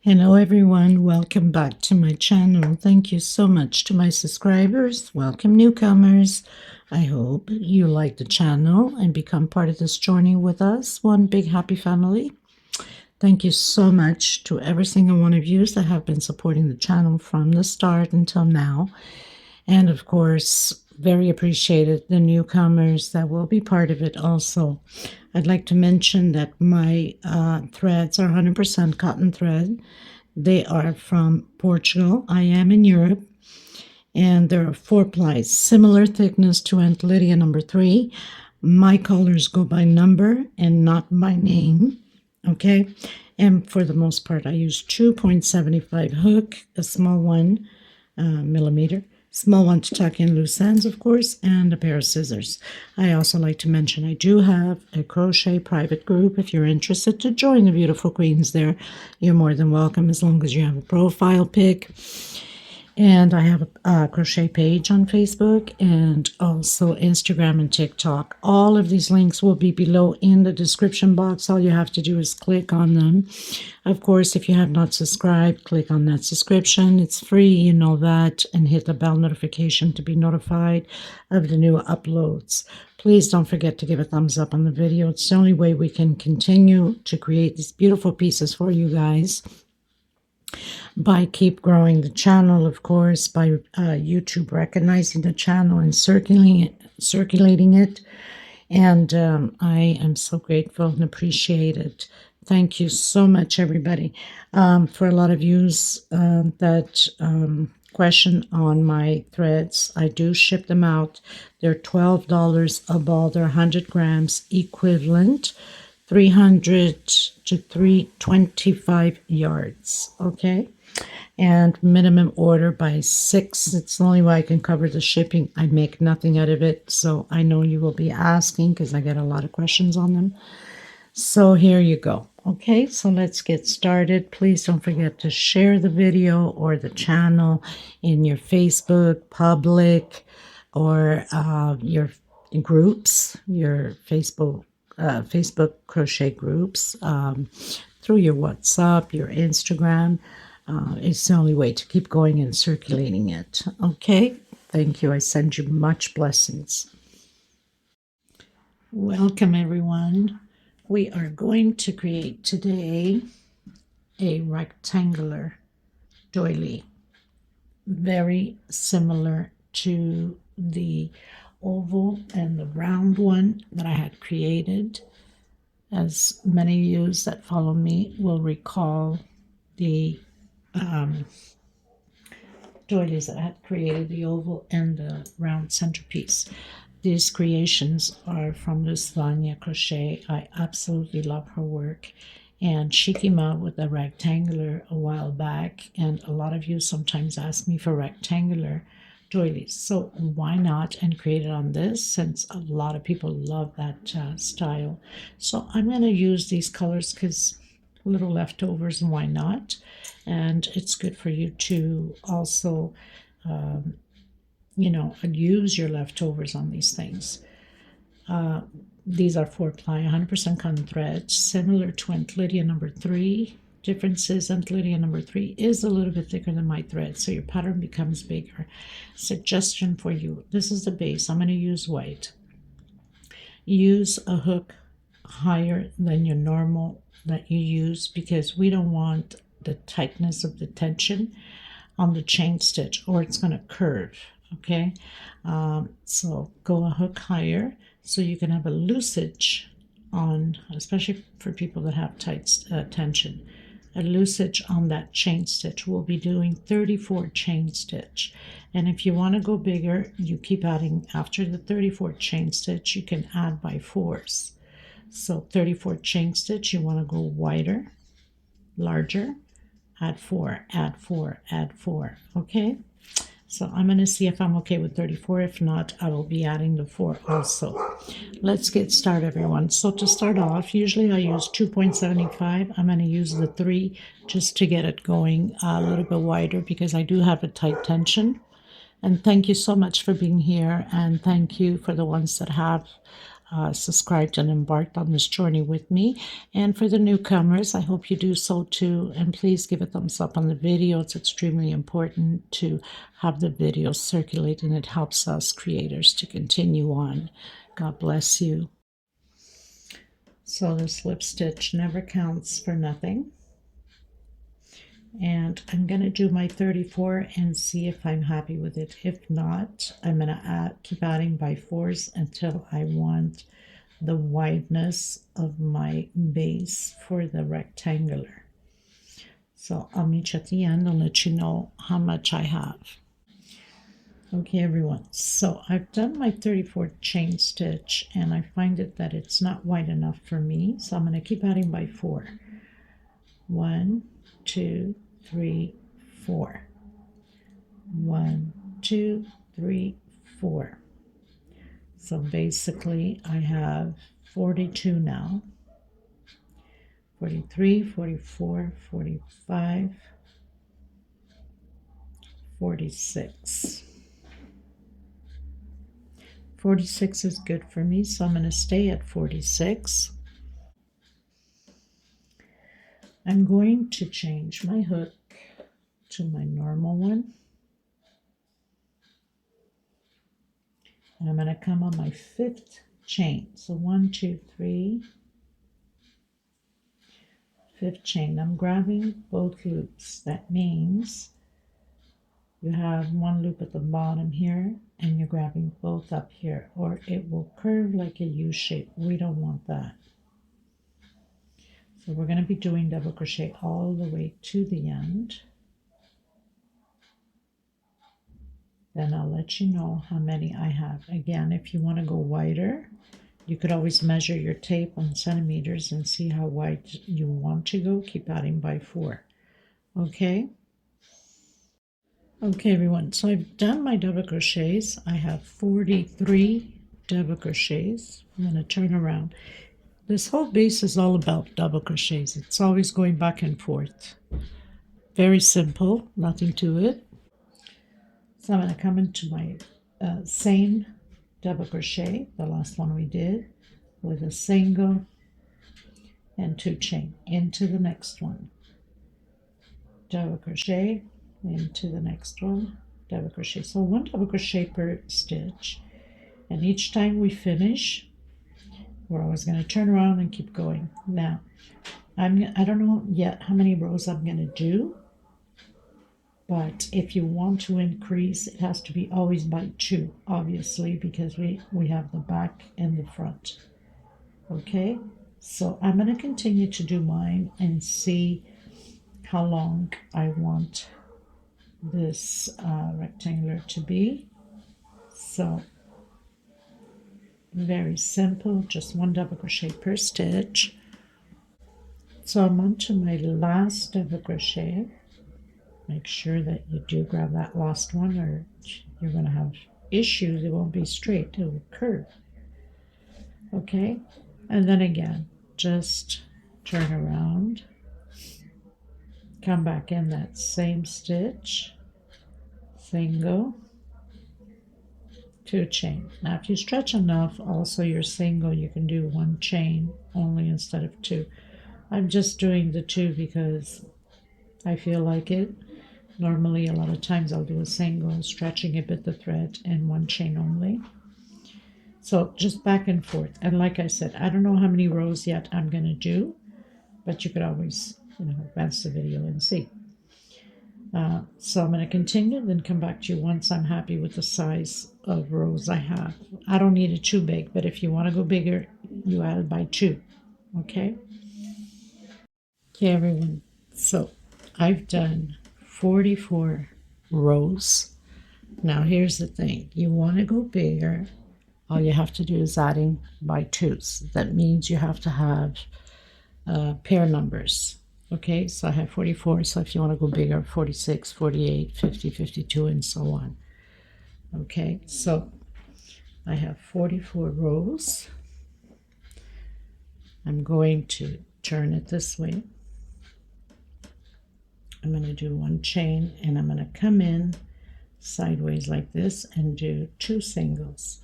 Hello everyone, welcome back to my channel. Thank you so much to my subscribers. Welcome newcomers. I hope you like the channel and become part of this journey with us. One big happy family. Thank you so much to every single one of you that have been supporting the channel from the start until now. And of course, very appreciated the newcomers that will be part of it also. I'd like to mention that my threads are 100% cotton thread. They are from Portugal. I am in Europe. And there are 4 plies, similar thickness to Aunt Lydia number 3. My colors go by number and not by name. Okay. And for the most part, I use 2.75 hook, a small one, millimeter. Small one to tuck in loose ends, of course, and a pair of scissors. I also like to mention I do have a crochet private group. If you're interested to join the beautiful queens there, you're more than welcome as long as you have a profile pic. And I have a crochet page on Facebook and also Instagram and TikTok. All of these links will be below in the description box. All you have to do is click on them. Of course, if you have not subscribed, click on that subscription. It's free, you know that, and hit the bell notification to be notified of the new uploads. Please don't forget to give a thumbs up on the video. It's the only way we can continue to create these beautiful pieces for you guys. By keep growing the channel, of course, by YouTube recognizing the channel and circulating it. And I am so grateful and appreciate it. Thank you so much, everybody. For a lot of yous that question on my threads, I do ship them out. They're $12 a ball. They're 100 grams equivalent. 300 to 325 yards, okay? And minimum order by 6. It's the only way I can cover the shipping. I make nothing out of it, so I know you will be asking because I get a lot of questions on them. So here you go, okay? So let's get started. Please don't forget to share the video or the channel in your Facebook, public, or your groups, your Facebook crochet groups, through your WhatsApp, your Instagram. It's the only way to keep going and circulating it. Okay, thank you. I send you much blessings. Welcome, everyone. We are going to create today a rectangular doily, very similar to the oval and the round one that I had created. As many of you that follow me will recall the doilies that I had created, the oval and the round centerpiece. These creations are from Lithuania Crochet. I absolutely love her work. And she came out with a rectangular a while back. And a lot of you sometimes ask me for rectangular doilies. So why not and create it on this, since a lot of people love that style. So I'm going to use these colors because little leftovers, and why not? And it's good for you to also use your leftovers on these things. These are 4 ply 100% cotton thread, similar to Aunt Lydia number 3. Difference is Aunt Lydia number 3 is a little bit thicker than my thread, so your pattern becomes bigger. Suggestion for you, this is the base. I'm going to use white. Use a hook higher than your normal that you use, because we don't want the tightness of the tension on the chain stitch, or it's going to curve. Okay, so go a hook higher so you can have a loosage on, especially for people that have tight tension, a loosage on that chain stitch. We'll be doing 34 chain stitch, and if you want to go bigger, you keep adding. After the 34 chain stitch, you can add by 4s. So 34 chain stitch, you want to go wider, larger, add 4, add 4, add 4. Okay, so I'm going to see if I'm okay with 34. If not, I will be adding the 4 also. Let's get started, everyone. So to start off, usually I use 2.75. I'm going to use the 3 just to get it going a little bit wider, because I do have a tight tension. And thank you so much for being here, and thank you for the ones that have subscribed and embarked on this journey with me. And for the newcomers, I hope you do so too. And please give a thumbs up on the video. It's extremely important to have the video circulate, and it helps us creators to continue on. God bless you. So the slip stitch never counts for nothing. And I'm going to do my 34 and see if I'm happy with it. If not, I'm going to keep adding by 4s until I want the wideness of my base for the rectangular. So I'll meet you at the end and let you know how much I have. Okay, everyone, so I've done my 34 chain stitch, and I find it that it's not wide enough for me, so I'm going to keep adding by 4. 1, 2, 3, 4. 1, 2, 3, 4. So basically I have 42 now. 43, 44, 45, 46. 46 is good for me, so I'm going to stay at 46. I'm going to change my hook to my normal one. And I'm going to come on my 5th chain. So 1, 2, 3, 5th chain. I'm grabbing both loops. That means you have one loop at the bottom here, and you're grabbing both up here, or it will curve like a U shape. We don't want that. So we're going to be doing double crochet all the way to the end. Then I'll let you know how many I have. Again, if you want to go wider, you could always measure your tape on centimeters and see how wide you want to go. Keep adding by 4. Okay? Okay, everyone, so I've done my double crochets. I have 43 double crochets. I'm going to turn around. This whole base is all about double crochets. It's always going back and forth. Very simple, nothing to it. So I'm going to come into my same double crochet, the last one we did, with a single and 2 chain into the next one. Double crochet into the next one, double crochet. So 1 double crochet per stitch, and each time we finish, we're always going to turn around and keep going. Now, I don't know yet how many rows I'm going to do, but if you want to increase, it has to be always by 2, obviously, because we have the back and the front. Okay, so I'm going to continue to do mine and see how long I want this rectangular to be. So very simple, just 1 double crochet per stitch. So I'm on to my last double crochet. Make sure that you do grab that last one, or you're going to have issues. It won't be straight, it will curve. Okay, and then again, just turn around, come back in that same stitch, single, 2 chain. Now if you stretch enough, also your single, you can do 1 chain only instead of 2. I'm just doing the 2 because I feel like it. Normally a lot of times I'll do a single, stretching a bit the thread, and 1 chain only. So just back and forth. And like I said, I don't know how many rows yet I'm going to do, but you could always, advance the video and see. So I'm going to continue, then come back to you once I'm happy with the size of rows I have. I don't need it too big, but if you want to go bigger, you add it by 2. Okay? Okay, everyone. So I've done 44 rows. Now here's the thing. You want to go bigger, all you have to do is adding by 2s. That means you have to have pair numbers. Okay, so I have 44, so if you want to go bigger, 46, 48, 50, 52, and so on. Okay, so I have 44 rows. I'm going to turn it this way. I'm going to do 1 chain, and I'm going to come in sideways like this and do 2 singles.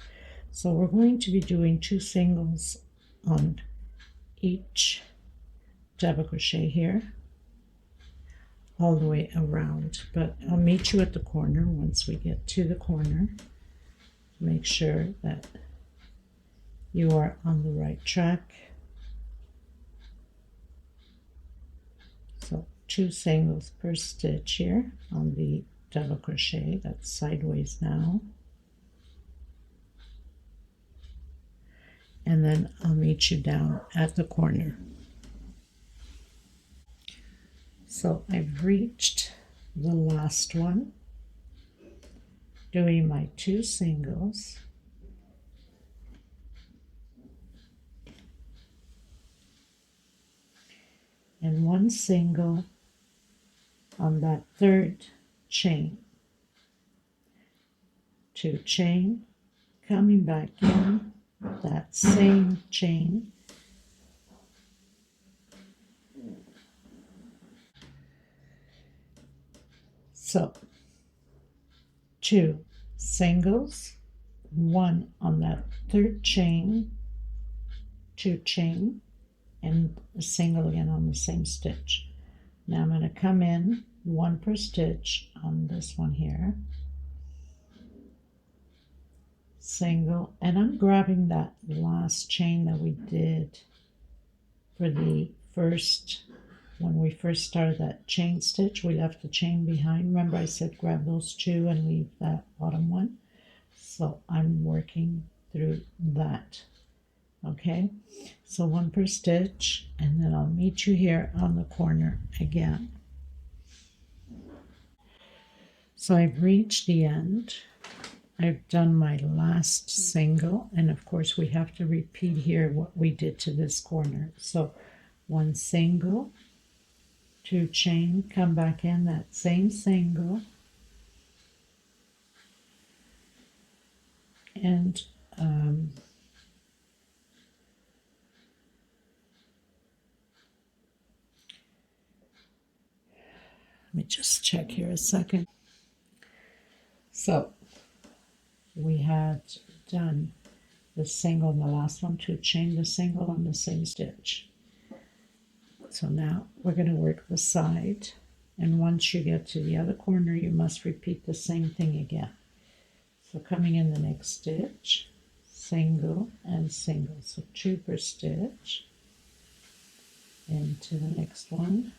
So we're going to be doing 2 singles on each double crochet here all the way around, but I'll meet you at the corner once we get to the corner. Make sure that you are on the right track. So 2 singles per stitch here on the double crochet. That's sideways now. And then I'll meet you down at the corner. So I've reached the last one, doing my 2 singles. And 1 single on that 3rd chain. 2 chain, coming back in that same chain. So 2 singles, 1 on that 3rd chain, 2 chain, and a single again on the same stitch. Now I'm going to come in 1 per stitch on this one here, single, and I'm grabbing that last chain that we did for the first, when we first started that chain stitch. We left the chain behind. Remember I said grab those 2 and leave that bottom one? So I'm working through that. Okay, so 1 per stitch, and then I'll meet you here on the corner again. So I've reached the end. I've done my last single, and of course we have to repeat here what we did to this corner. So 1 single, 2 chain, come back in that same single, and let me just check here a second. So we had done the single in the last one, 2 chain, the single on the same stitch. So now we're going to work the side, and once you get to the other corner you must repeat the same thing again. So coming in the next stitch, single and single, so 2 per stitch, into the next one.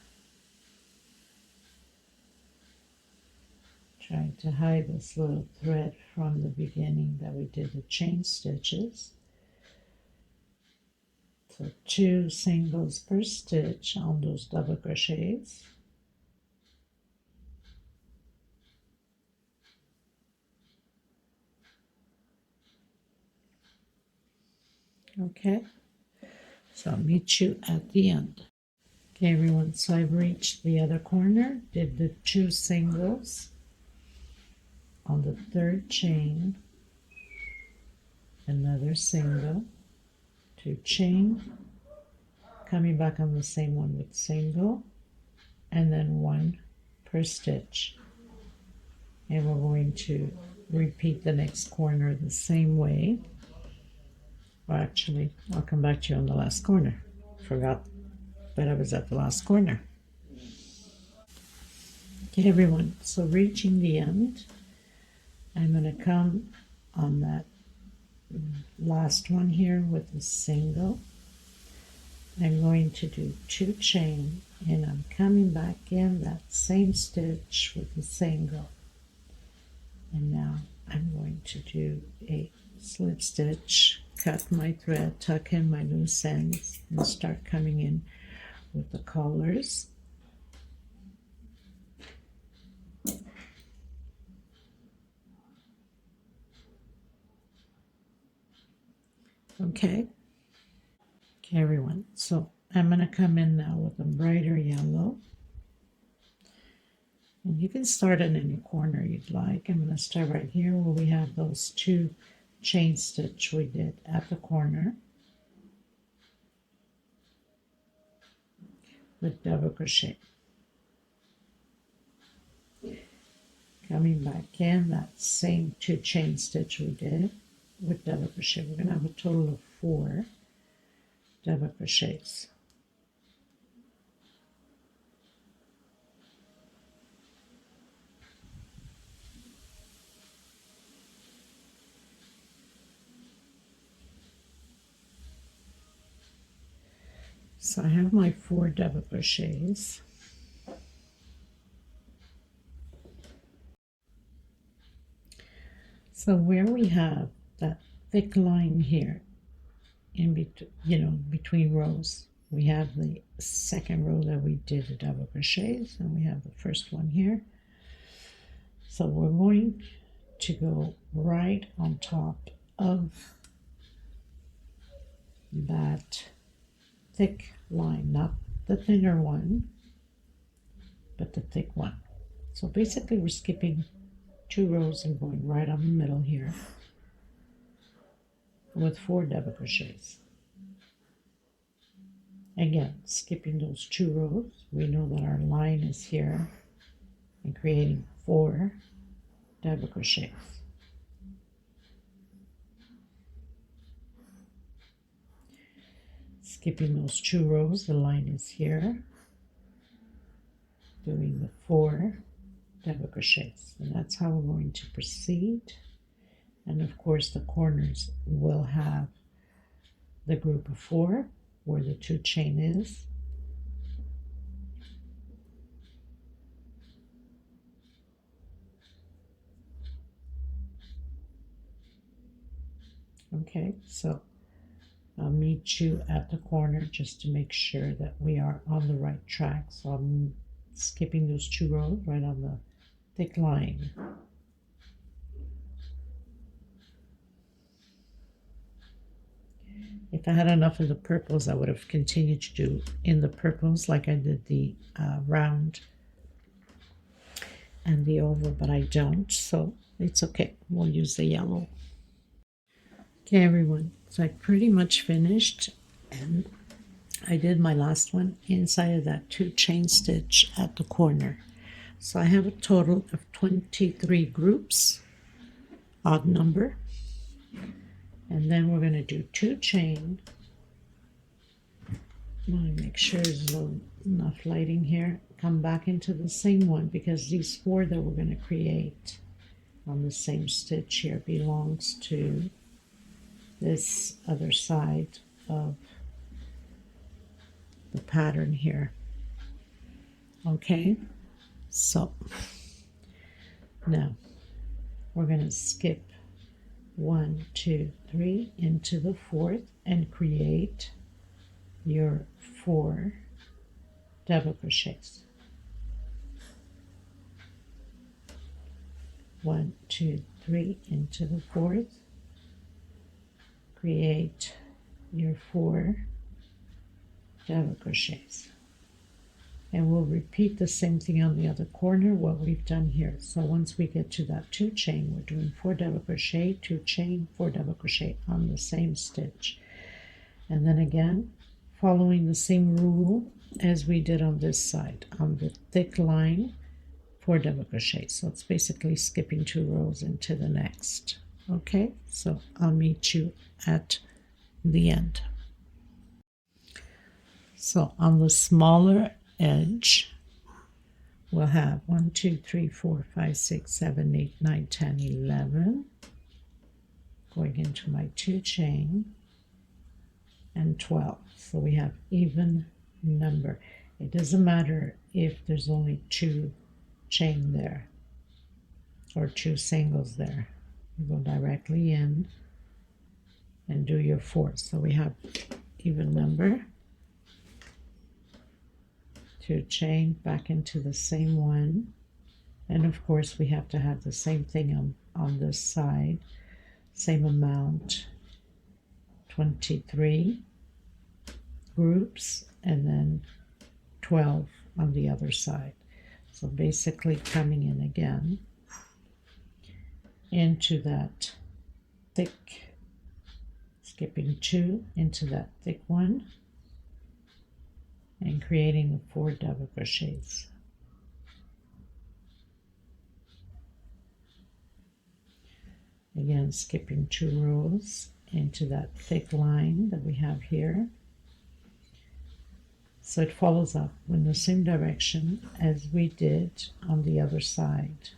Trying to hide this little thread from the beginning that we did the chain stitches. So 2 singles per stitch on those double crochets. Okay, so I'll meet you at the end. Okay everyone, so I've reached the other corner, did the 2 singles on the 3rd chain, another single, 2 chain, coming back on the same one with single, and then 1 per stitch. And we're going to repeat the next corner the same way. Well, actually, I'll come back to you on the last corner. Forgot that I was at the last corner. Okay everyone, so reaching the end, I'm going to come on that last one here with a single. I'm going to do 2 chain, and I'm coming back in that same stitch with a single. And now I'm going to do a slip stitch, cut my thread, tuck in my loose ends, and start coming in with the collars. Okay, everyone, so I'm going to come in now with a brighter yellow, and you can start in any corner you'd like. I'm going to start right here where we have those 2 chain stitch we did at the corner with double crochet. Coming back in that same 2 chain stitch we did with double crochet. We're going to have a total of 4 double crochets. So I have my 4 double crochets. So where we have that thick line here in between rows, we have the second row that we did the double crochets, and we have the first one here. So we're going to go right on top of that thick line, not the thinner one, but the thick one. So basically we're skipping 2 rows and going right on the middle here with 4 double crochets. Again, skipping those 2 rows, we know that our line is here, and creating 4 double crochets. Skipping those 2 rows, the line is here, doing the 4 double crochets, and that's how we're going to proceed. And of course the corners will have the group of 4 where the 2 chain is. Okay, so I'll meet you at the corner just to make sure that we are on the right track. So I'm skipping those 2 rows right on the thick line. If I had enough of the purples, I would have continued to do in the purples like I did the round and the oval, but I don't, so it's okay. We'll use the yellow. Okay, everyone, so I pretty much finished, and I did my last one inside of that 2 chain stitch at the corner. So I have a total of 23 groups, odd number. And then we're going to do 2 chain. I want to make sure there's enough lighting here. Come back into the same one, because these 4 that we're going to create on the same stitch here belongs to this other side of the pattern here. Okay, so now we're going to skip 1, 2, 3 into the 4th and create your 4 double crochets. 1, 2, 3 into the 4th, create your 4 double crochets, and we'll repeat the same thing on the other corner, what we've done here. So once we get to that 2 chain, we're doing 4 double crochet, 2 chain, 4 double crochet on the same stitch, and then again following the same rule as we did on this side, on the thick line, 4 double crochet. So it's basically skipping 2 rows into the next. Okay, so I'll meet you at the end. So on the smaller edge, we'll have 1, 2, 3, 4, 5, 6, 7, 8, 9, 10, 11, going into my 2 chain, and 12. So we have even number. It doesn't matter if there's only 2 chain there or 2 singles there. You go directly in and do your 4. So we have even number, 2 chain, back into the same one, and of course we have to have the same thing on this side, same amount, 23 groups, and then 12 on the other side. So basically coming in again into that thick, skipping 2 into that thick one, and creating the 4 double crochets. Again, skipping 2 rows into that thick line that we have here. So it follows up in the same direction as we did on the other side.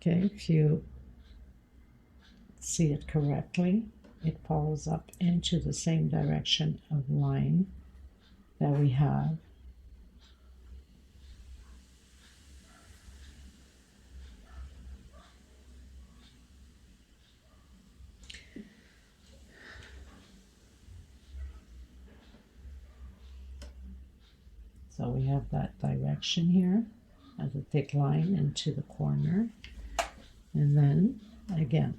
Okay, if you see it correctly, it follows up into the same direction of line that we have. So we have that direction here as a thick line into the corner. And then again,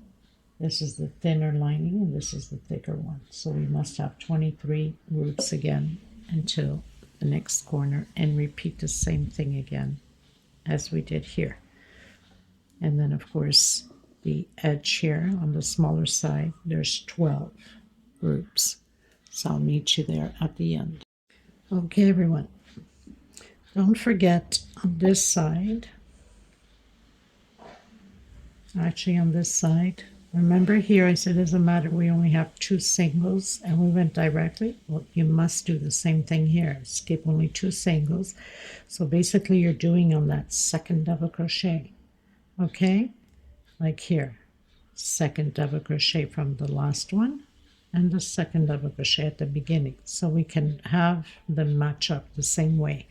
this is the thinner lining and this is the thicker one. So we must have 23 groups again until the next corner, and repeat the same thing again as we did here. And then of course the edge here on the smaller side, there's 12 groups. So I'll meet you there at the end. Okay, everyone. Don't forget on this side, actually on this side, remember here I said it doesn't matter, we only have 2 singles and we went directly. Well, you must do the same thing here. Skip only 2 singles. So basically you're doing on that second double crochet. Okay, like here, second double crochet from the last one and the second double crochet at the beginning, so we can have them match up the same way.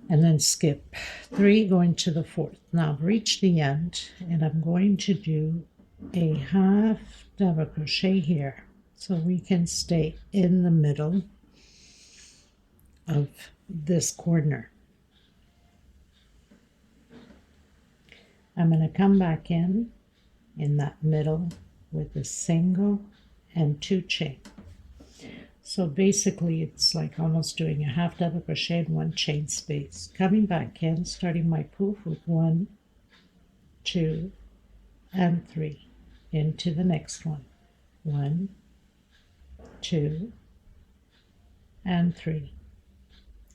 And then skip 3 going to the 4th. Now I've reached the end and I'm going to do a half double crochet here so we can stay in the middle of this corner. I'm going to come back in that middle with a single and 2 chain. So basically it's like almost doing a half double crochet and 1 chain space. Coming back in, starting my poof with 1, 2, and 3 into the next one. 1, 2, and 3.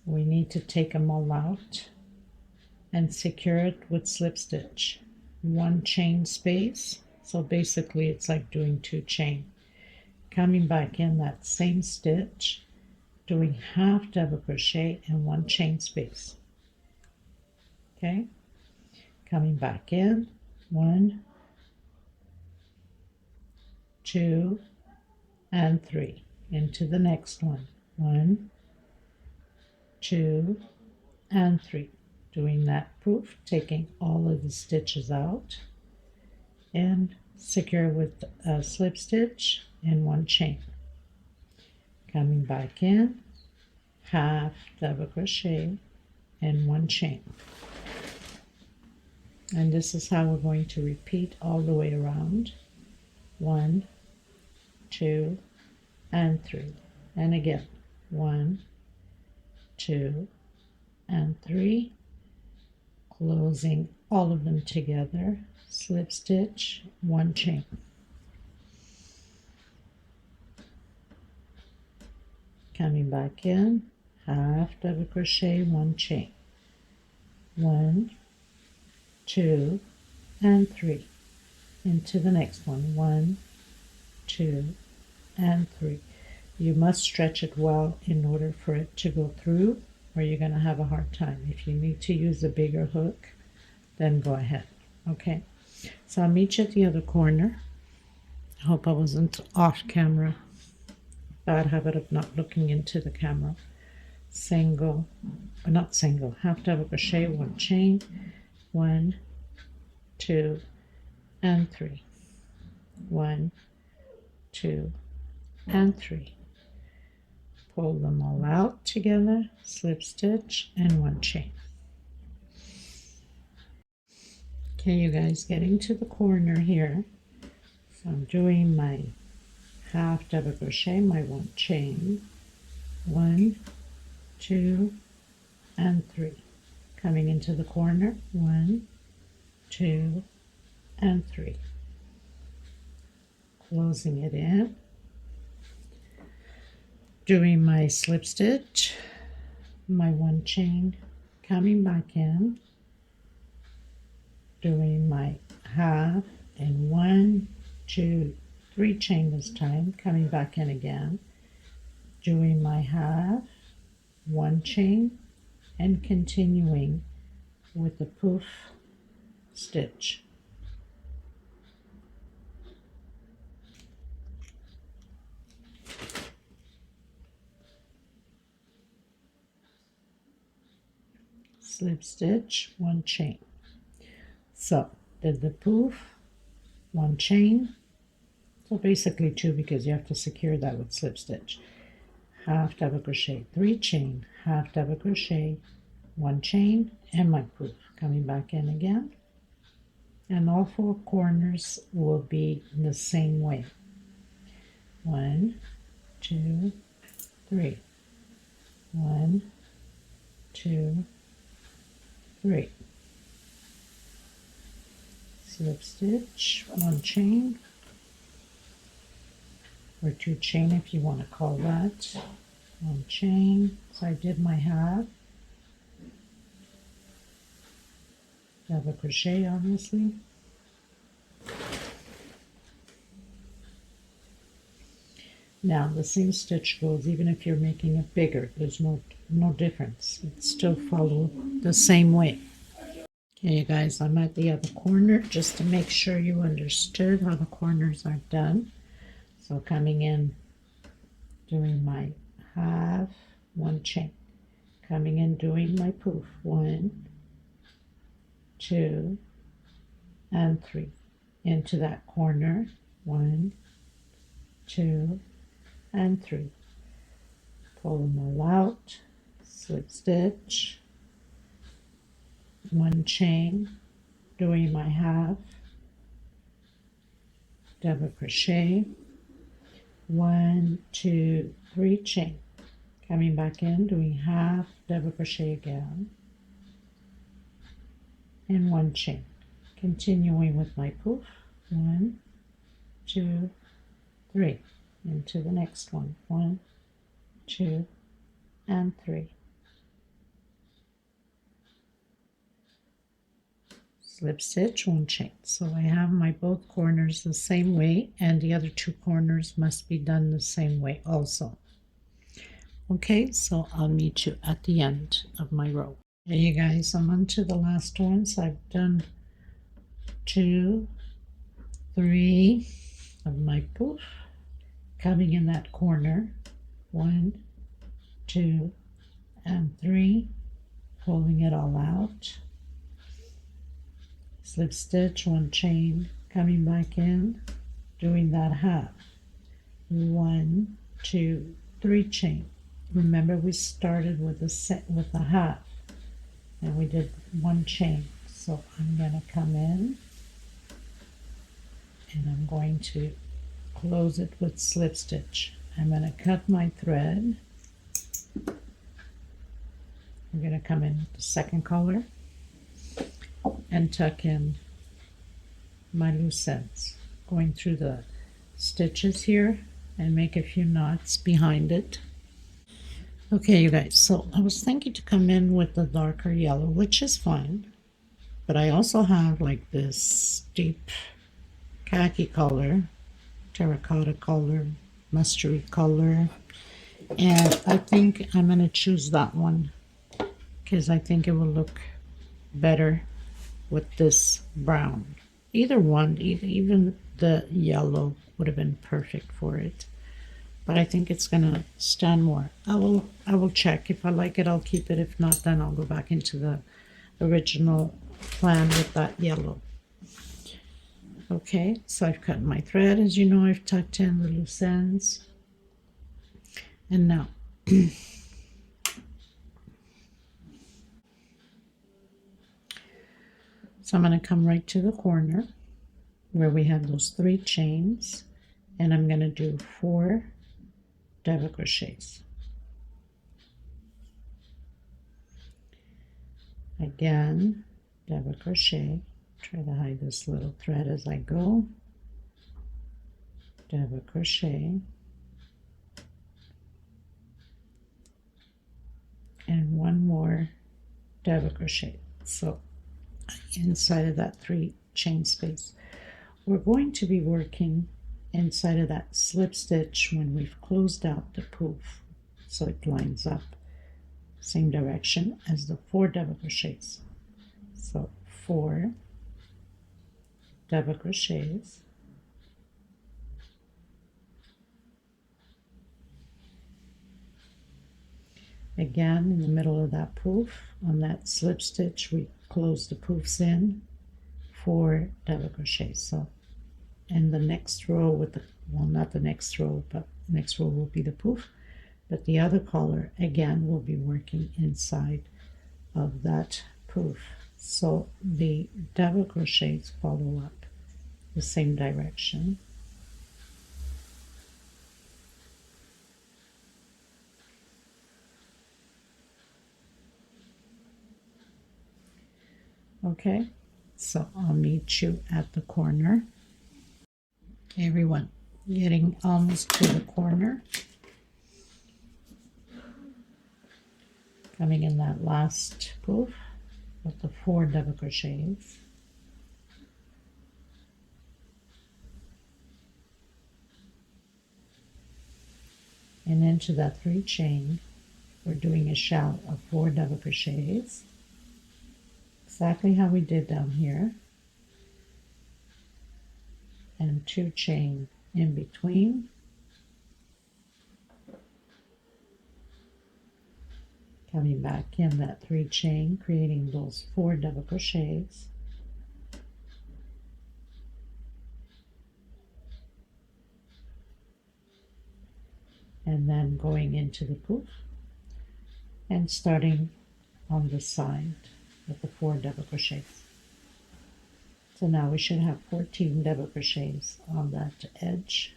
We need to take them all out and secure it with slip stitch. 1 chain space. So basically it's like doing 2 chain. Coming back in that same stitch, doing half double crochet and 1 chain space. Okay, coming back in, 1, 2, and 3 into the next one. 1, 2, and 3. Doing that poof, taking all of the stitches out and secure with a slip stitch and 1 chain. Coming back in, half double crochet and 1 chain. And this is how we're going to repeat all the way around. 1, 2, and 3. And again, 1, 2, and 3. Closing all of them together, slip stitch, 1 chain. Coming back in, half double crochet, 1 chain. 1, 2, and 3 into the next one. 1, 2, and 3. You must stretch it well in order for it to go through, or you're going to have a hard time. If you need to use a bigger hook, then go ahead. Okay, so I'll meet you at the other corner. I hope I wasn't off camera. Bad habit of not looking into the camera. Single, or not single, half double crochet, 1 chain. 1, 2, and 3. 1, 2, and 3. Pull them all out together, slip stitch, and 1 chain. Okay, you guys, getting to the corner here. So I'm doing my half double crochet, my 1 chain. 1, 2, and 3. Coming into the corner, 1, 2, and 3. Closing it in. Doing my slip stitch, my 1 chain, coming back in, doing my half and 1, 2, 3 chain this time, coming back in again, doing my half, 1 chain, and continuing with the poof stitch. Slip stitch, 1 chain. So did the poof, 1 chain, so basically 2 because you have to secure that with slip stitch. Half double crochet, 3 chain, half double crochet, 1 chain, and my poof. Coming back in again, and all 4 corners will be the same way. 1, 2, 3. 1, 2, 3. Slip stitch, 1 chain, or 2 chain if you want to call that. 1 chain. So I did my half. Double crochet, obviously. Now the same stitch goes even if you're making it bigger. There's no difference. It still follows the same way. Okay, you guys, I'm at the other corner just to make sure you understood how the corners are done. So coming in, doing my half, 1 chain. Coming in, doing my poof, 1, 2, and 3. Into that corner, 1, 2, and 3. Pull them all out, slip stitch, 1 chain, doing my half, double crochet, 1, 2, 3 chain, coming back in, doing half, double crochet again, and 1 chain, continuing with my poof, 1, 2, 3, into the next one, 1, 2, and 3. Slip stitch, 1 chain. So I have my both corners the same way, and the other 2 corners must be done the same way also. Okay, so I'll meet you at the end of my row. Hey you guys, I'm on to the last ones. I've done 2, 3 of my poof, coming in that corner, 1, 2, and 3, pulling it all out. Slip stitch, 1 chain, coming back in, doing that half, 1, 2, 3 chain. Remember we started with the half, and we did 1 chain. So I'm going to come in, and I'm going to close it with slip stitch. I'm going to cut my thread. I'm going to come in with the second color and tuck in my loose ends, going through the stitches here and make a few knots behind it. Okay, you guys, so I was thinking to come in with the darker yellow, which is fine, but I also have like this deep khaki color, terracotta color, mustard color, and I think I'm going to choose that one because I think it will look better with this brown. Either one, even the yellow would have been perfect for it, but I think it's gonna stand more. I will check. If I like it, I'll keep it. If not, then I'll go back into the original plan with that yellow. Okay, so I've cut my thread. As you know, I've tucked in the loose ends, and now so I'm going to come right to the corner where we have those 3 chains, and I'm going to do 4 double crochets. Again, double crochet. Try to hide this little thread as I go. Double crochet. And 1 more double crochet. So inside of that 3 chain space. We're going to be working inside of that slip stitch when we've closed out the poof, so it lines up same direction as the 4 double crochets. So 4 double crochets, again in the middle of that poof. On that slip stitch we close the poofs in, 4 double crochets. So in the next row with the, well, not the next row, but next row will be the poof, but the other color again will be working inside of that poof. So the double crochets follow up the same direction. Okay, so I'll meet you at the corner. Okay, everyone, getting almost to the corner. Coming in that last poof with the 4 double crochets. And into that 3 chain, we're doing a shell of 4 double crochets. Exactly how we did down here. And 2 chain in between. Coming back in that 3 chain, creating those 4 double crochets. And then going into the poof and starting on the side with the 4 double crochets. So now we should have 14 double crochets on that edge.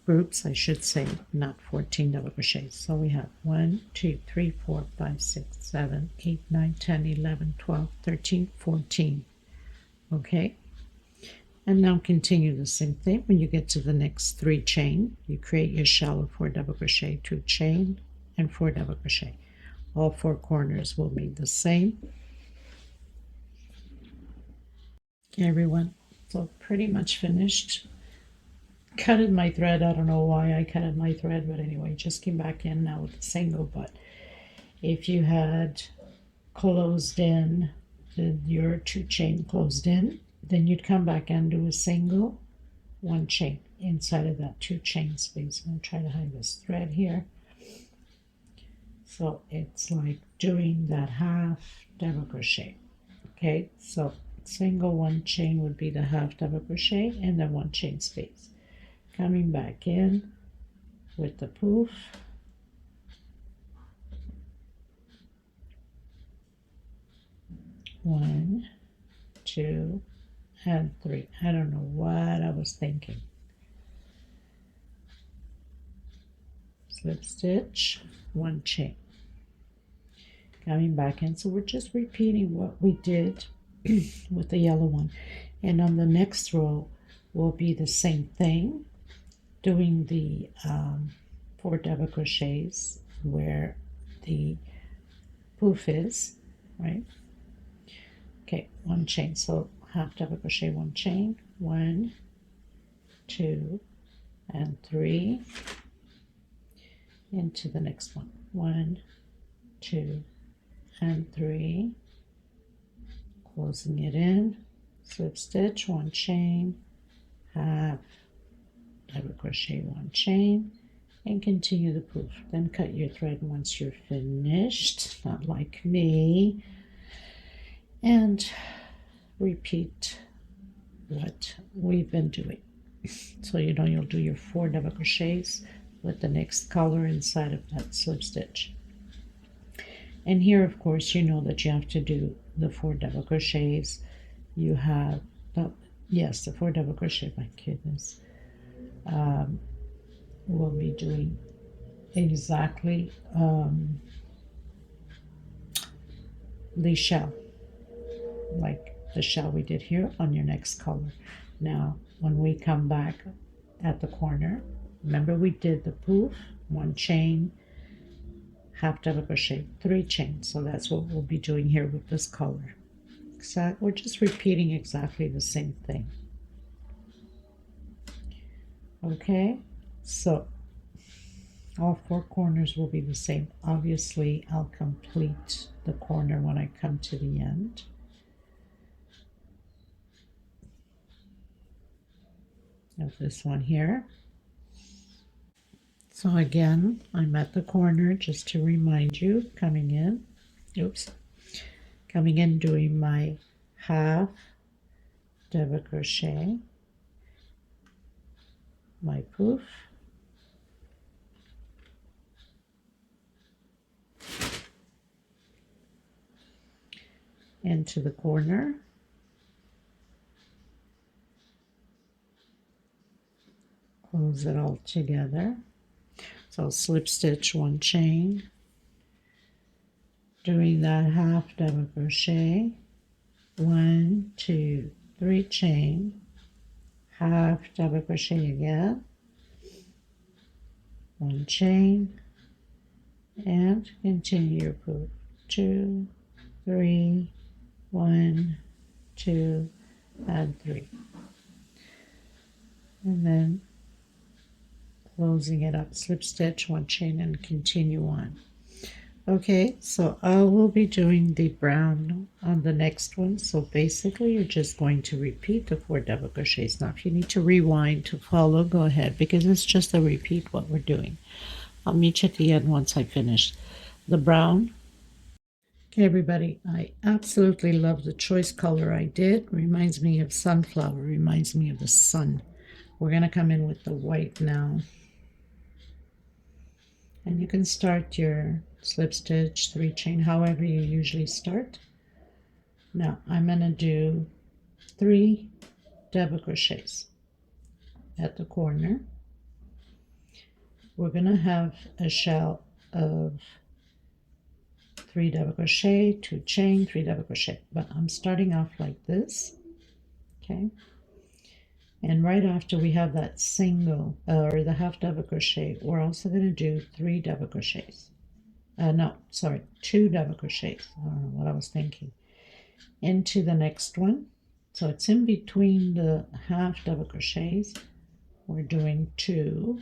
Groups, I should say, not 14 double crochets. So we have 1, 2, 3, 4, 5, 6, 7, 8, 9, 10, 11, 12, 13, 14. Okay. And now continue the same thing. When you get to the next 3 chain, you create your shell of 4 double crochet, 2 chain, and 4 double crochet. All 4 corners will be the same. Okay, everyone, so pretty much finished. Cutted my thread. I don't know why I cutted my thread, but anyway, just came back in now with the single. But if you had closed in your 2 chain closed in, then you'd come back and do a single 1 chain inside of that 2 chain space. I'm going to try to hide this thread here. So it's like doing that half double crochet. Okay, so single 1 chain would be the half double crochet and then 1 chain space. Coming back in with the poof. One, 2, and 3. I don't know what I was thinking. Slip stitch, 1 chain. Coming back in, so we're just repeating what we did with the yellow one. And on the next row will be the same thing, doing the 4 double crochets where the poof is, right? Okay, 1 chain, so half double crochet, 1 chain, 1, 2, and 3, into the next one, 1, 2, and 3, closing it in, slip stitch, 1 chain, half double crochet, 1 chain, and continue the poof. Then cut your thread once you're finished, not like me, and repeat what we've been doing. So you know you'll do your 4 double crochets with the next color inside of that slip stitch. And here, of course, you know that you have to do the 4 double crochets. You have the, yes, the 4 double crochet, my goodness. We'll be doing exactly the shell, like the shell we did here on your next color. Now, when we come back at the corner, remember we did the poof, 1 chain, half double crochet, 3 chains. So that's what we'll be doing here with this color. We're just repeating exactly the same thing. Okay, so all four corners will be the same. Obviously, I'll complete the corner when I come to the end. Of this one here. So again, I'm at the corner just to remind you, coming in, doing my half double crochet, my poof, into the corner, close it all together. So I'll slip stitch one chain, doing that half double crochet, 1, 2, 3 chain, half double crochet again, 1 chain, and continue your poof, 2, 3, 1, 2, and 3, and then closing it up, slip stitch one chain and continue on. Okay, so I will be doing the brown on the next one. So basically you're just going to repeat the 4 double crochets. Now if you need to rewind to follow, go ahead, because it's just a repeat what we're doing. I'll meet you at the end once I finish the brown. Okay, everybody, I absolutely love the choice color I did. Reminds me of sunflower, reminds me of the sun. We're going to come in with the white now. And you can start your slip stitch, 3 chain, however you usually start. Now I'm going to do 3 double crochets at the corner. We're going to have a shell of 3 double crochet, 2 chain, 3 double crochet, but I'm starting off like this. Okay, and right after we have that single or the half double crochet, we're also going to do 3 double crochets. No, sorry, 2 double crochets. I don't know what I was thinking. Into the next one. So it's in between the half double crochets. We're doing 2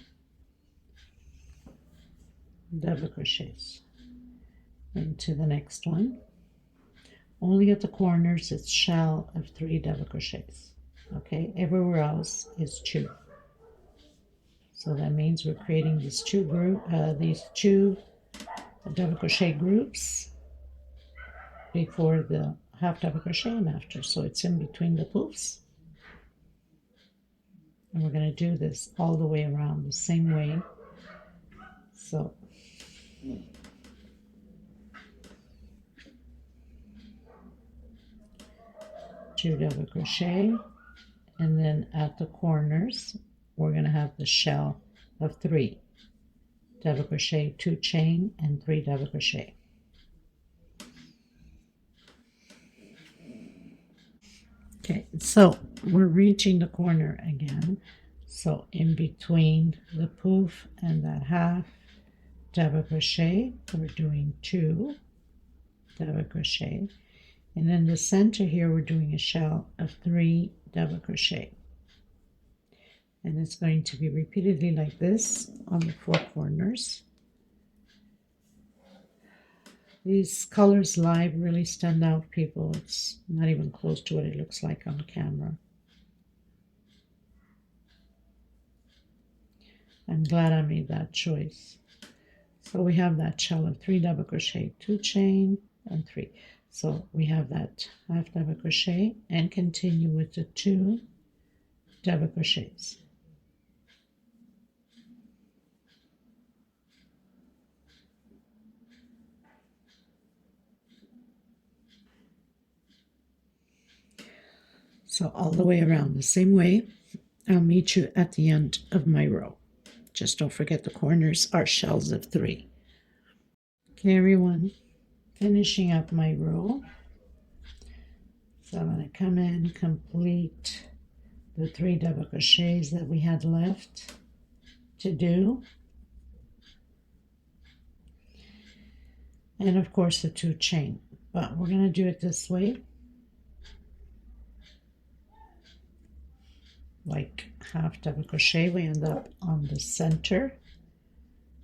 double crochets into the next one. Only at the corners it's shell of 3 double crochets. Okay, everywhere else is 2. So that means we're creating these two double crochet groups before the half double crochet and after. So it's in between the poofs. And we're going to do this all the way around the same way. So two double crochet, and then at the corners we're going to have the shell of 3 double crochet, 2 chain, and 3 double crochet. Okay, so we're reaching the corner again. So in between the poof and that half double crochet, we're doing 2 double crochet, and in the center here we're doing a shell of 3 double crochet, and it's going to be repeatedly like this on the 4 corners. These colors live really stand out, people. It's not even close to what it looks like on camera. I'm glad I made that choice. So we have that shell of 3 double crochet, 2 chain, and 3. So we have that half double crochet and continue with the 2 double crochets. So all the way around the same way. I'll meet you at the end of my row. Just don't forget the corners are shells of 3. Okay, everyone, finishing up my row. So I'm going to come in, complete the 3 double crochets that we had left to do. And of course the 2 chain. But we're going to do it this way. like half double crochet, we end up on the center,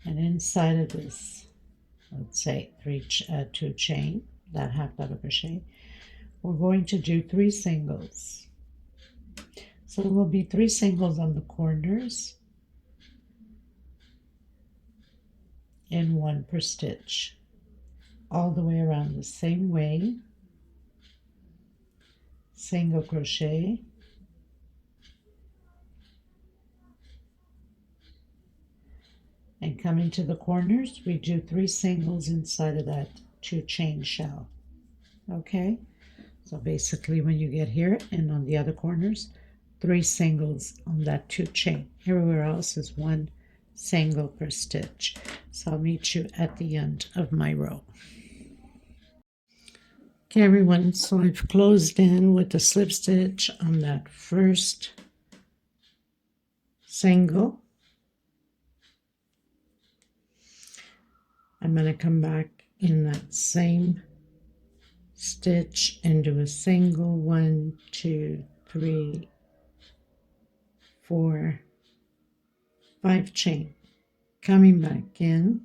and inside of this, let's say two chain, that half double crochet, we're going to do 3 singles. So there will be 3 singles on the corners and 1 per stitch, all the way around the same way. Single crochet, and coming to the corners, we do 3 singles inside of that 2 chain shell. Okay, so basically when you get here and on the other corners, 3 singles on that 2 chain. Everywhere else is 1 single per stitch. So I'll meet you at the end of my row. Okay everyone, so I've closed in with the slip stitch on that first single. I'm going to come back in that same stitch and do a single, 1, 2, 3, 4, 5 chain, coming back in,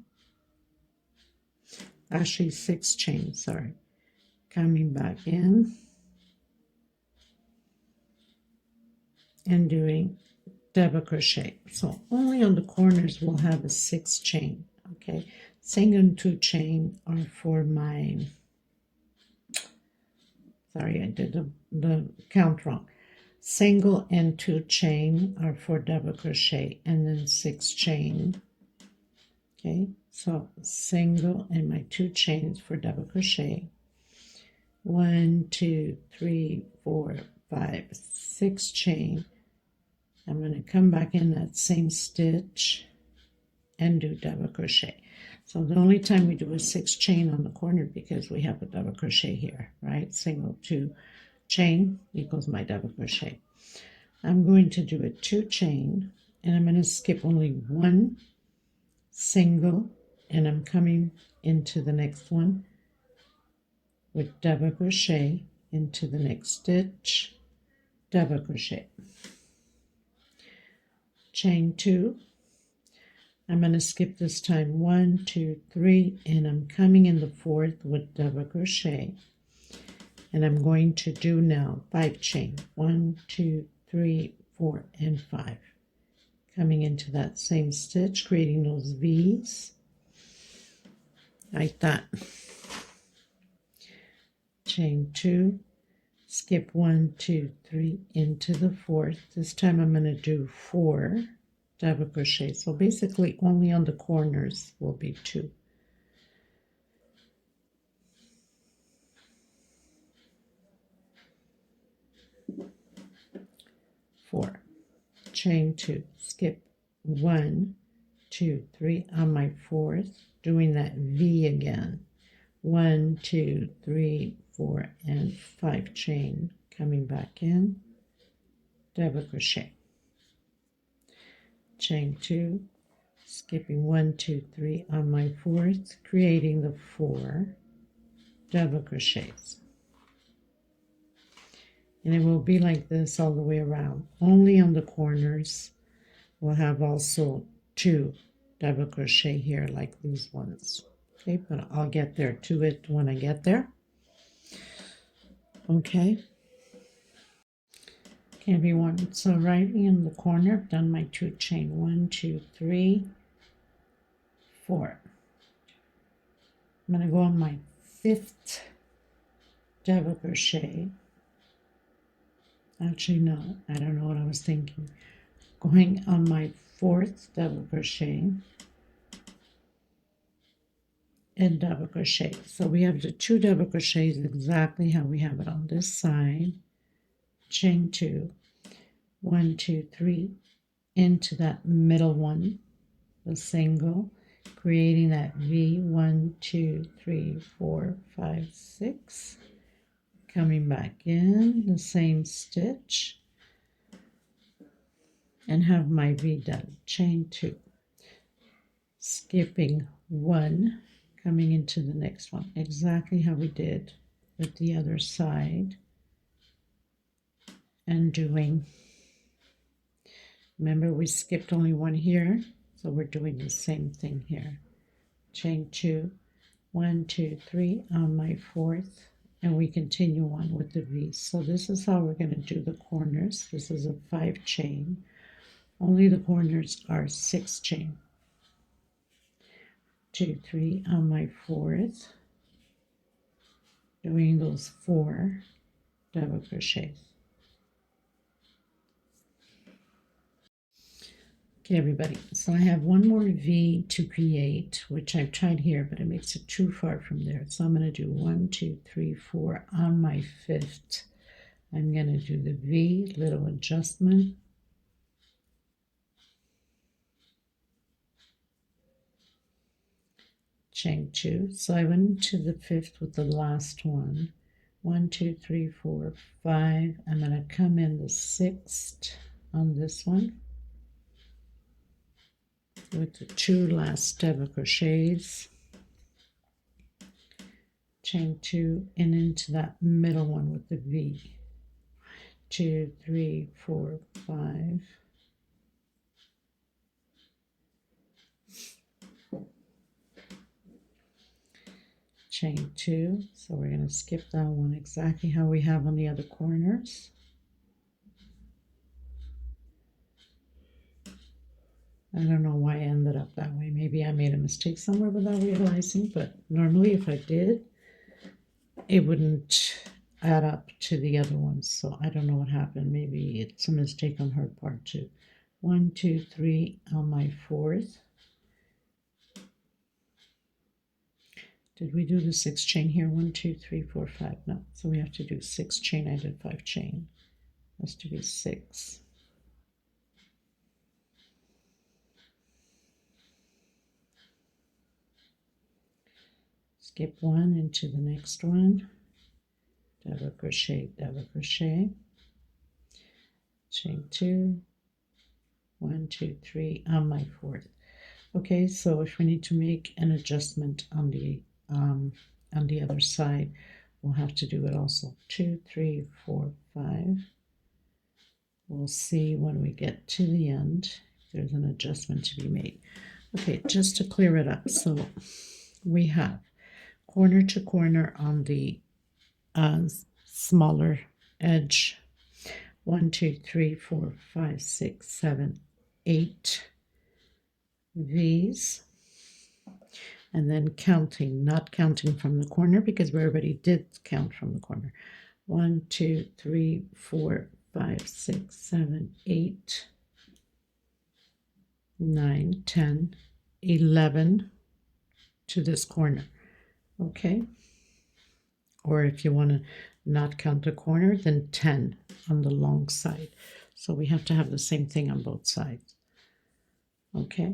actually 6 chains, sorry, coming back in and doing double crochet. So only on the corners we'll have a 6 chain. Okay, single and 2 chain are for my, sorry, I did the count wrong. Single and 2 chain are for double crochet, and then 6 chain. Okay, so single and my 2 chains for double crochet. 1, 2, 3, 4, 5, 6 chain. I'm going to come back in that same stitch and do double crochet. So the only time we do a 6 chain on the corner, because we have a double crochet here, right? Single, 2 chain equals my double crochet. I'm going to do a 2 chain, and I'm going to skip only 1 single, and I'm coming into the next one with double crochet into the next stitch, double crochet, chain 2. I'm going to skip this time 1, 2, 3, and I'm coming in the 4th with double crochet, and I'm going to do now 5 chain, 1, 2, 3, 4, and 5, coming into that same stitch, creating those V's like that. Chain 2, skip 1, 2, 3 into the 4th. This time I'm going to do 4 double crochet. So basically only on the corners will be 2. 4, chain 2, skip 1, 2, 3 on my 4th, doing that V again. 1, 2, 3, 4, and 5 chain, coming back in, double crochet, chain 2, skipping 1, 2, 3 on my 4th, creating the 4 double crochets. And it will be like this all the way around. Only on the corners we'll have also 2 double crochet here like these ones. Okay, but I'll get there to it when I get there. Okay. Okay, everyone. So right in the corner, I've done my 2 chain. 1, 2, 3, 4. I'm going to go on my 5th double crochet. Actually, no, I don't know what I was thinking. Going on my 4th double crochet and double crochet. So we have the 2 double crochets exactly how we have it on this side. Chain 2, 1, 2, 3 into that middle one, the single, creating that V. 1, 2, 3, 4, 5, 6. Coming back in the same stitch and have my V done. Chain 2, skipping 1, coming into the next one, exactly how we did with the other side, and doing Remember, we skipped only one here, so we're doing the same thing here. Chain 2, 1, 2, 3 on my fourth, and we continue on with the V. So this is how we're going to do the corners. This is a 5 chain. Only the corners are 6 chain. 2, 3 on my fourth, doing those 4 double crochets. Okay, everybody, so I have one more V to create, which I've tried here, but it makes it too far from there. So I'm going to do 1, 2, 3, 4 on my fifth. I'm going to do the V, little adjustment. Chain 2. So I went into the fifth with the last one. 1, 2, 3, 4, 5. I'm going to come in the sixth on this one with the 2 last double crochets. Chain 2 and into that middle one with the V. 2, 3, 4, 5. Chain 2. So we're going to skip that one exactly how we have on the other corners. I don't know why I ended up that way. Maybe I made a mistake somewhere without realizing, but normally if I did, it wouldn't add up to the other ones. So I don't know what happened. Maybe it's a mistake on her part too. 1, 2, 3 on my fourth. Did we do the 6 chain here? 1, 2, 3, 4, 5. No. So we have to do 6 chain. I did 5 chain. Has to be 6. Skip 1 into the next one, double crochet, chain 2, 1, 2, 3 on my fourth. Okay, so if we need to make an adjustment on the other side, we'll have to do it also. 2, 3, 4, 5. We'll see when we get to the end if there's an adjustment to be made. Okay, just to clear it up, so we have corner to corner on the smaller edge. 1, 2, 3, 4, 5, 6, 7, 8 V's. And then counting, not counting from the corner because we already did count from the corner. 1, 2, 3, 4, 5, 6, 7, 8, 9, 10, 11 to this corner. Okay, or if you want to not count the corner, then 10 on the long side. So we have to have the same thing on both sides. Okay,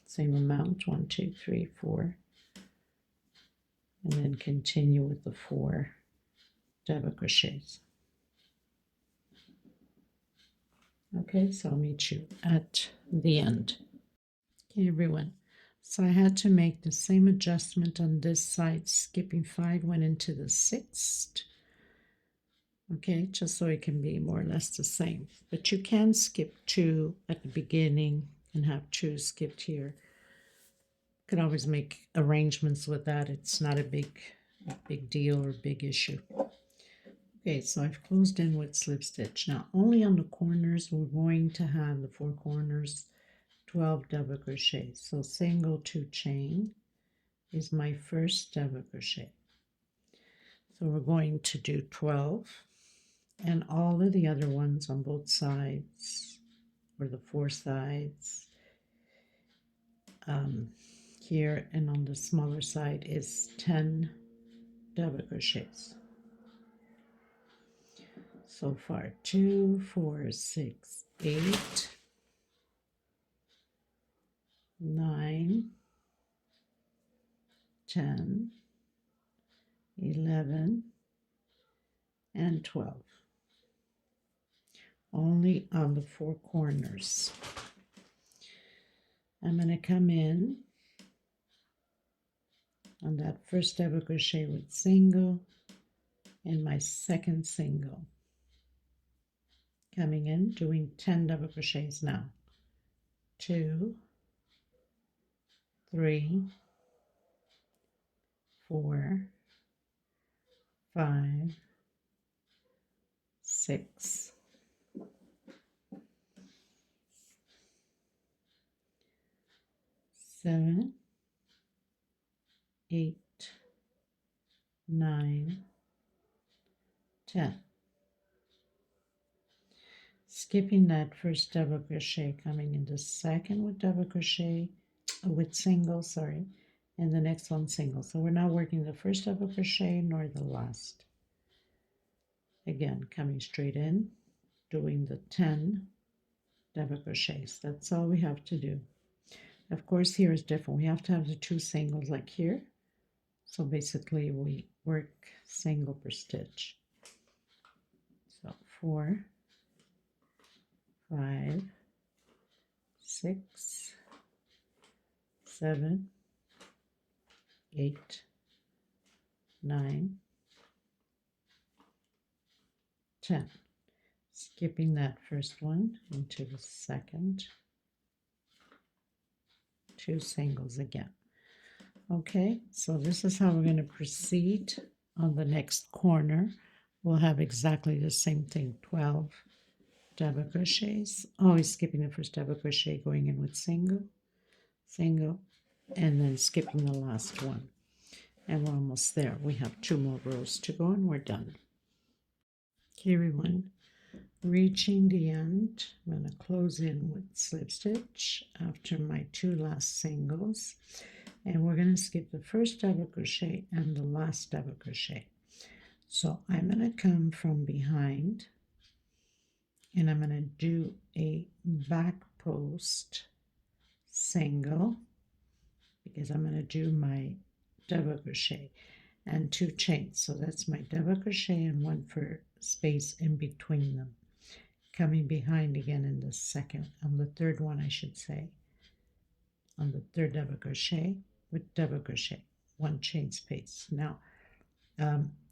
same amount, 1, 2, 3, 4, and then continue with the 4 double crochets. Okay, so I'll meet you at the end. Okay, everyone. So I had to make the same adjustment on this side. Skipping 5 went into the 6th. Okay, just so it can be more or less the same. But you can skip 2 at the beginning and have 2 skipped here. You could always make arrangements with that. It's not a big deal or big issue. Okay, so I've closed in with slip stitch. Now only on the corners we're going to have the 4 corners 12 double crochets. So single 2 chain is my first double crochet. So we're going to do 12, and all of the other ones on both sides, or the 4 sides, here and on the smaller side is 10 double crochets. So far 2, 4, 6, 8, 9, 10, 11, and 12. Only on the 4 corners. I'm going to come in on that first double crochet with single and my second single. coming in, doing 10 double crochets now. 2, 3, 4, 5, 6, 7, 8, 9, 10. Skipping that first double crochet, coming into second with double crochet, with single, sorry, and the next one single. So we're not working the first double crochet nor the last. Again, coming straight in, doing the 10 double crochets. That's all we have to do. Of course, here is different. We have to have the 2 singles like here. So basically we work single per stitch. So 4, 5, 6, 7, 8, 9, 10. Skipping that first one into the second. 2 singles again. Okay, so this is how we're going to proceed on the next corner. We'll have exactly the same thing, 12 double crochets, always skipping the first double crochet, going in with single, single, and then skipping the last one. And we're almost there. We have 2 more rows to go and we're done. Okay, everyone, reaching the end, I'm going to close in with slip stitch after my 2 last singles, and we're going to skip the first double crochet and the last double crochet. So I'm going to come from behind and I'm going to do a back post single because I'm going to do my double crochet and 2 chains. So that's my double crochet and 1 for space in between them. Coming behind again in the second, on the third one I should say, on the third double crochet with double crochet, 1 chain space. Now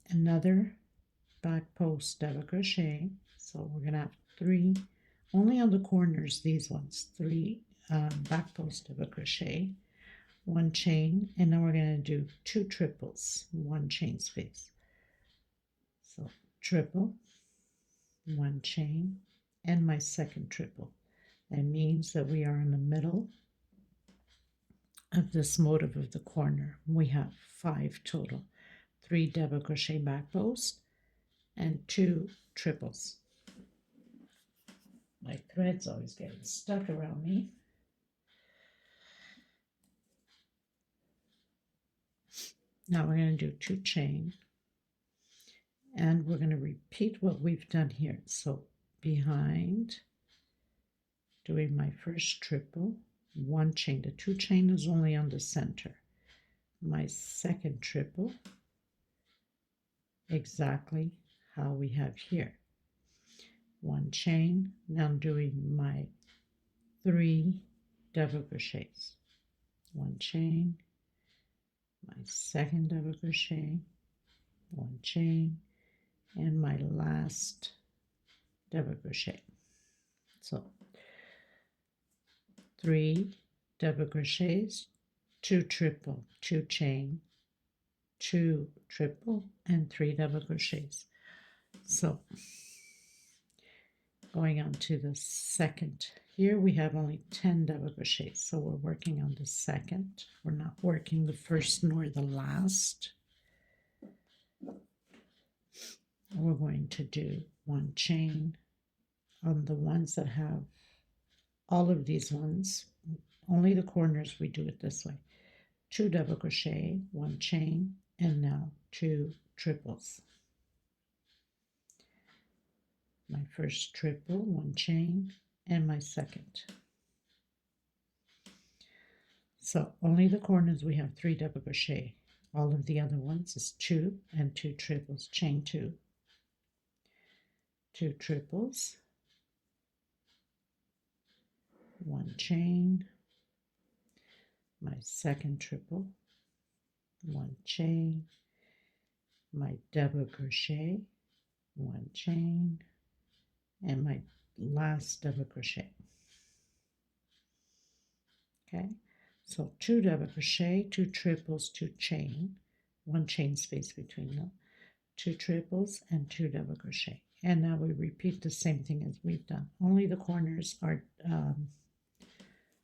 another back post double crochet, so we're gonna have 3 only on the corners, these ones, 3 back post double crochet, 1 chain, and now we're going to do 2 triples, 1 chain space. So triple, 1 chain, and my second triple. That means that we are in the middle of this motif of the corner. We have 5 total, 3 double crochet back post and 2 triples. My thread's always getting stuck around me. Now we're going to do 2 chain, and we're going to repeat what we've done here. So behind, doing my first triple, 1 chain. The 2 chain is only on the center. My second triple, exactly how we have here. 1 chain. Now I'm doing my 3 double crochets. 1 chain, my second double crochet, 1 chain, and my last double crochet. So 3 double crochets, 2 triple, 2 chain, 2 triple, and 3 double crochets. So going on to the second, here we have only 10 double crochets, so we're working on the second. We're not working the first nor the last. We're going to do 1 chain on the ones that have all of these ones, only the corners we do it this way. 2 double crochet, 1 chain, and now 2 triples. My first triple, 1 chain, and my second. So only the corners we have 3 double crochet. All of the other ones is 2 and 2 triples, chain 2, 2 triples, 1 chain, my second triple, 1 chain, my double crochet, 1 chain, and my last double crochet. Okay, so 2 double crochet, 2 triples, 2 chain, 1 chain space between them, 2 triples and 2 double crochet. And now we repeat the same thing as we've done, only the corners are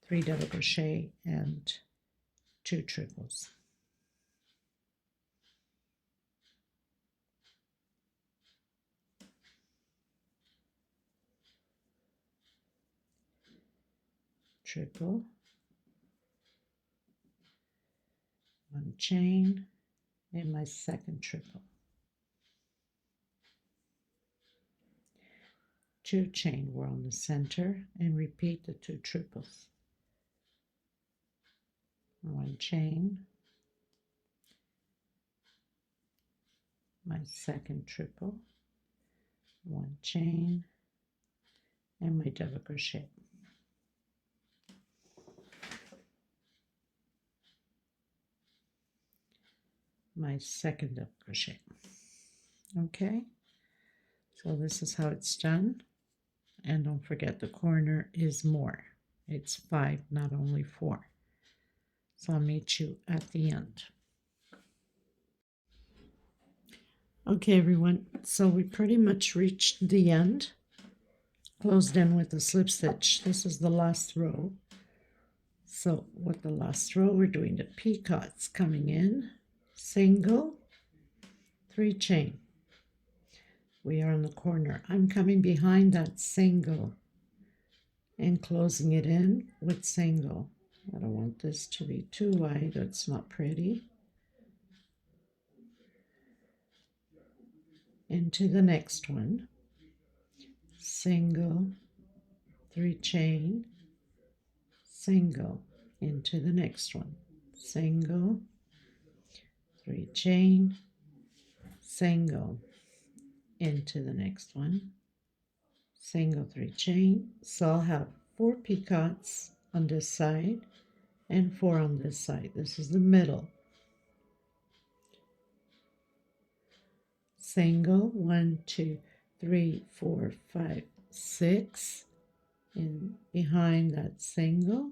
3 double crochet and 2 triples. Triple, 1 chain, and my second triple, 2 chain, we're on the center, and repeat the 2 triples, 1 chain, my second triple, 1 chain, and my double crochet. My second double crochet. Okay, so this is how it's done. And don't forget, the corner is more. It's 5, not only 4. So I'll meet you at the end. Okay, everyone, so we pretty much reached the end. Closed in with a slip stitch. This is the last row. So with the last row, we're doing the picots, coming in, single, 3 chain. We are on the corner. I'm coming behind that single and closing it in with single. I don't want this to be too wide, it's not pretty. Into the next one, single, 3 chain, single, into the next one, single, 3 chain, single, into the next one, single, 3 chain. So I'll have 4 picots on this side and 4 on this side. This is the middle. Single, 1, 2, 3, 4, 5, 6, in behind that single,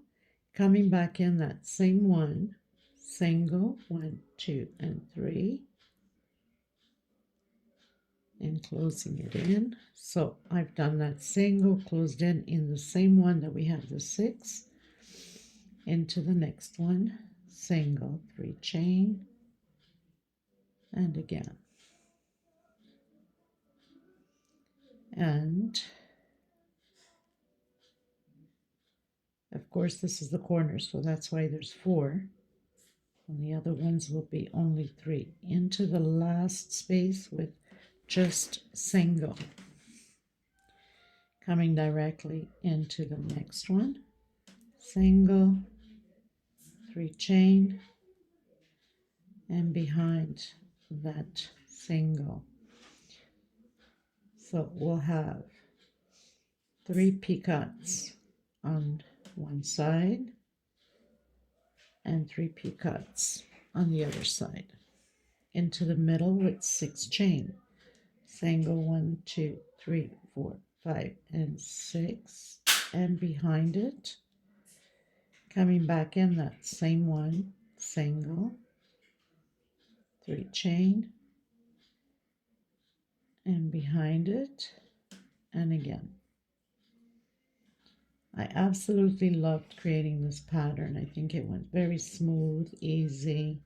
coming back in that same one, single, 1, 2, and 3, and closing it in. So I've done that single, closed in the same one that we have the 6, into the next one, single, 3 chain, and again. And of course this is the corner, so that's why there's 4. And the other ones will be only 3. Into the last space with just single. Coming directly into the next one. Single, 3 chain, and behind that single. So we'll have 3 picots on one side and 3 picots on the other side. Into the middle with 6 chain. Single, 1, 2, 3, 4, 5, and 6. And behind it, coming back in that same one, single, 3 chain, and behind it, and again. I absolutely loved creating this pattern. I think it went very smooth, easy.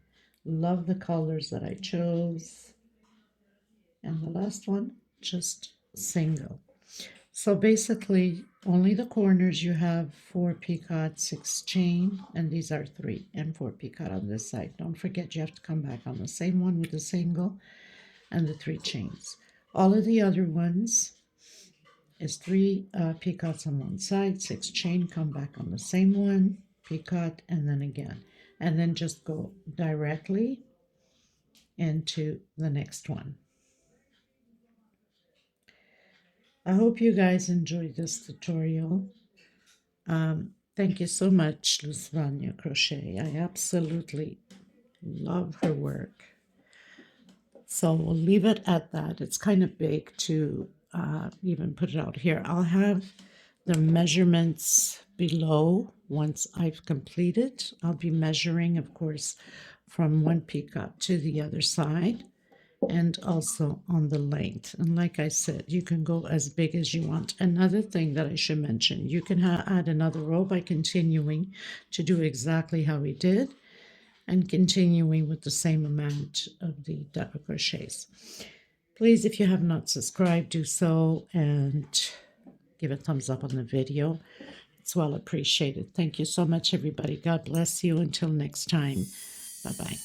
Love the colors that I chose. And the last one, just single. So basically, only the corners you have 4 picot, 6 chain, and these are 3 and 4 picot on this side. Don't forget, you have to come back on the same one with the single and the 3 chains. All of the other ones is 3 picots on one side, 6 chain, come back on the same one, picot, and then again. And then just go directly into the next one. I hope you guys enjoyed this tutorial. Thank you so much, Lusvanya Crochet. I absolutely love her work. So we'll leave it at that. It's kind of big to even put it out here. I'll have the measurements below once I've completed. I'll be measuring, of course, from one picot to the other side, and also on the length. And like I said, you can go as big as you want. Another thing that I should mention, you can add another row by continuing to do exactly how we did, and continuing with the same amount of the double crochets. Please, if you have not subscribed, do so, and give a thumbs up on the video. It's well appreciated. Thank you so much, everybody. God bless you. Until next time. Bye-bye.